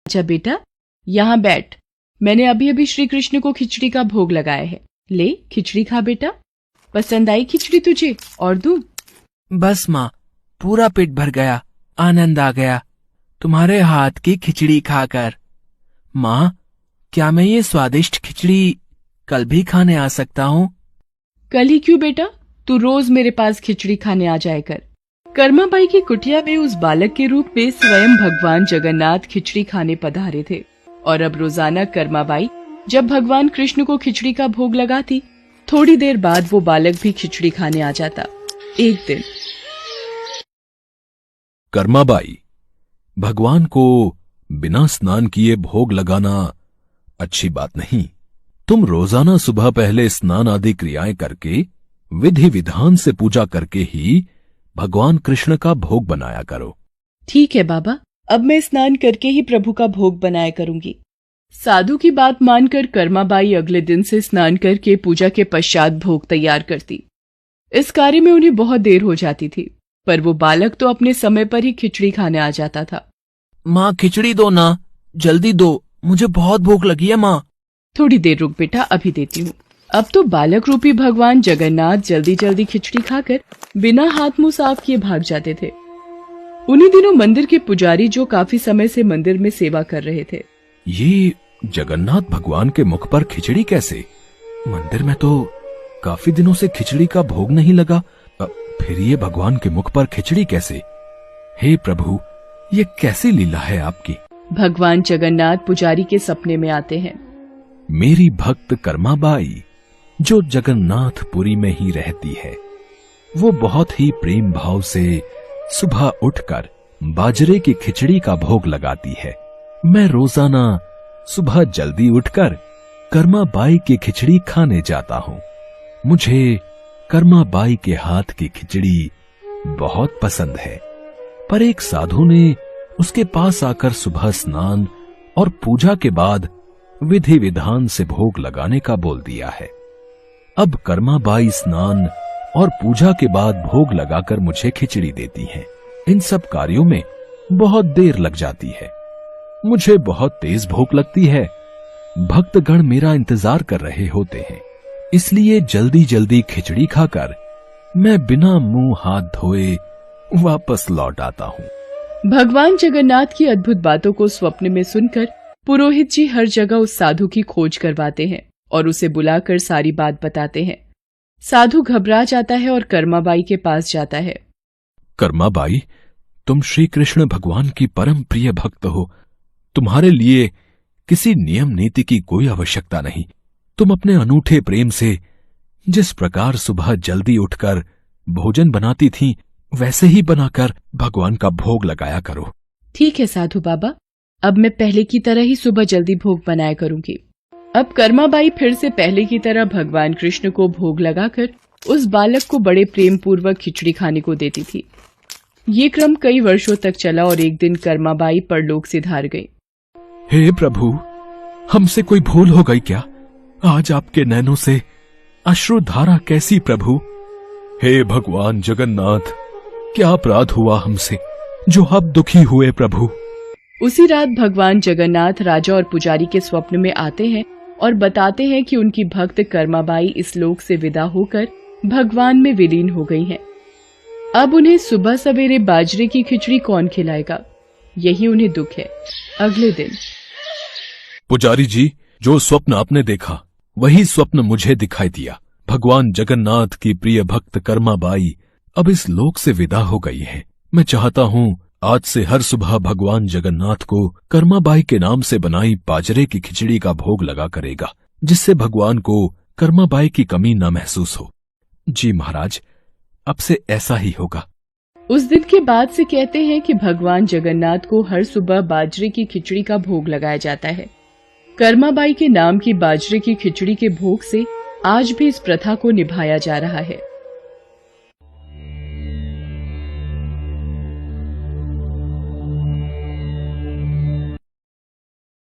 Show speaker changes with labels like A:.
A: अच्छा बेटा, यहाँ बैठ। मैंने अभी अभी श्री कृष्ण को खिचड़ी का भोग लगाया है। ले खिचड़ी खा बेटा। पसंद आई खिचड़ी तुझे? और दूं?
B: बस माँ, पूरा पेट भर गया, आनंद आ गया तुम्हारे हाथ की खिचड़ी खाकर। माँ, क्या मैं ये स्वादिष्ट खिचड़ी कल भी खाने आ सकता हूँ?
A: कल ही क्यों बेटा, तू रोज मेरे पास खिचड़ी खाने आ जाया कर। कर्माबाई की कुटिया में उस बालक के रूप में स्वयं भगवान जगन्नाथ खिचड़ी खाने पधारे थे। और अब रोजाना कर्माबाई जब भगवान कृष्ण को खिचड़ी का भोग लगाती, थोड़ी देर बाद वो बालक भी खिचड़ी खाने आ जाता। एक दिन
C: कर्माबाई, भगवान को बिना स्नान किए भोग लगाना अच्छी बात नहीं। तुम रोजाना सुबह पहले स्नान आदि क्रियाएं करके विधि विधान से पूजा करके ही भगवान कृष्ण का भोग बनाया करो।
A: ठीक है बाबा, अब मैं स्नान करके ही प्रभु का भोग बनाया करूंगी। साधु की बात मानकर कर्माबाई अगले दिन से स्नान करके पूजा के पश्चात भोग तैयार करती। इस कार्य में उन्हें बहुत देर हो जाती थी, पर वो बालक तो अपने समय पर ही खिचड़ी खाने आ जाता था।
B: माँ, खिचड़ी दो ना, जल्दी दो, मुझे बहुत भूख लगी है माँ।
A: थोड़ी देर रुक बेटा, अभी देती हूँ। अब तो बालक रूपी भगवान जगन्नाथ जल्दी जल्दी खिचड़ी खाकर बिना हाथ मुंह साफ किए भाग जाते थे। उन्हीं दिनों मंदिर के पुजारी, जो काफी समय से मंदिर में सेवा कर रहे थे,
C: ये जगन्नाथ भगवान के मुख पर खिचड़ी कैसे? मंदिर में तो काफी दिनों से खिचड़ी का भोग नहीं लगा, फिर ये भगवान के मुख पर खिचड़ी कैसे? हे प्रभु, ये कैसी लीला है आपकी?
A: भगवान जगन्नाथ पुजारी के सपने में आते हैं।
C: मेरी भक्त कर्माबाई, जो जगन्नाथपुरी में ही रहती है, वो बहुत ही प्रेम भाव से सुबह उठकर बाजरे की खिचड़ी का भोग लगाती है। मैं रोजाना सुबह जल्दी उठकर कर्माबाई की खिचड़ी खाने जाता हूँ। मुझे कर्माबाई के हाथ की खिचड़ी बहुत पसंद है। पर एक साधु ने उसके पास आकर सुबह स्नान और पूजा के बाद विधि विधान से भोग लगाने का बोल दिया है। अब कर्माबाई स्नान और पूजा के बाद भोग लगाकर मुझे खिचड़ी देती हैं। इन सब कार्यों में बहुत देर लग जाती है। मुझे बहुत तेज भूख लगती है। भक्तगण मेरा इंतजार कर रहे होते हैं, इसलिए जल्दी जल्दी खिचड़ी खाकर मैं बिना मुंह हाथ धोए वापस लौट आता हूँ।
A: भगवान जगन्नाथ की अद्भुत बातों को स्वप्न में सुनकर पुरोहित जी हर जगह उस साधु की खोज करवाते हैं और उसे बुलाकर सारी बात बताते हैं। साधु घबरा जाता है और कर्माबाई के पास जाता है।
C: कर्माबाई, तुम श्री कृष्ण भगवान की परम प्रिय भक्त हो। तुम्हारे लिए किसी नियम नीति की कोई आवश्यकता नहीं। तुम अपने अनूठे प्रेम से जिस प्रकार सुबह जल्दी उठकर भोजन बनाती थीं, वैसे ही बनाकर भगवान का भोग लगाया करो।
A: ठीक है साधु बाबा, अब मैं पहले की तरह ही सुबह जल्दी भोग बनाया करूंगी। अब कर्माबाई फिर से पहले की तरह भगवान कृष्ण को भोग लगाकर उस बालक को बड़े प्रेम पूर्वक खिचड़ी खाने को देती थी। ये क्रम कई वर्षों तक चला और एक दिन कर्माबाई परलोक सिधार गई।
C: हे प्रभु, हमसे कोई भूल हो गई क्या? आज आपके नैनों से अश्रुधारा कैसी प्रभु? हे भगवान जगन्नाथ, क्या अपराध हुआ हमसे जो आप दुखी हुए प्रभु?
A: उसी रात भगवान जगन्नाथ राजा और पुजारी के स्वप्न में आते हैं और बताते हैं कि उनकी भक्त कर्माबाई इस लोक से विदा होकर भगवान में विलीन हो गई हैं। अब उन्हें सुबह सवेरे बाजरे की खिचड़ी कौन खिलाएगा, यही उन्हें दुख है। अगले दिन
C: पुजारी जी, जो स्वप्न आपने देखा वही स्वप्न मुझे दिखाई दिया। भगवान जगन्नाथ की प्रिय भक्त कर्माबाई अब इस लोक से विदा हो गई है। मैं चाहता हूँ आज से हर सुबह भगवान जगन्नाथ को कर्माबाई के नाम से बनाई बाजरे की खिचड़ी का भोग लगा करेगा, जिससे भगवान को कर्माबाई की कमी न महसूस हो। जी महाराज, अब से ऐसा ही होगा।
A: उस दिन के बाद से कहते हैं कि भगवान जगन्नाथ को हर सुबह बाजरे की खिचड़ी का भोग लगाया जाता है। कर्माबाई के नाम की बाजरे की खिचड़ी के भोग से आज भी इस प्रथा को निभाया जा रहा है।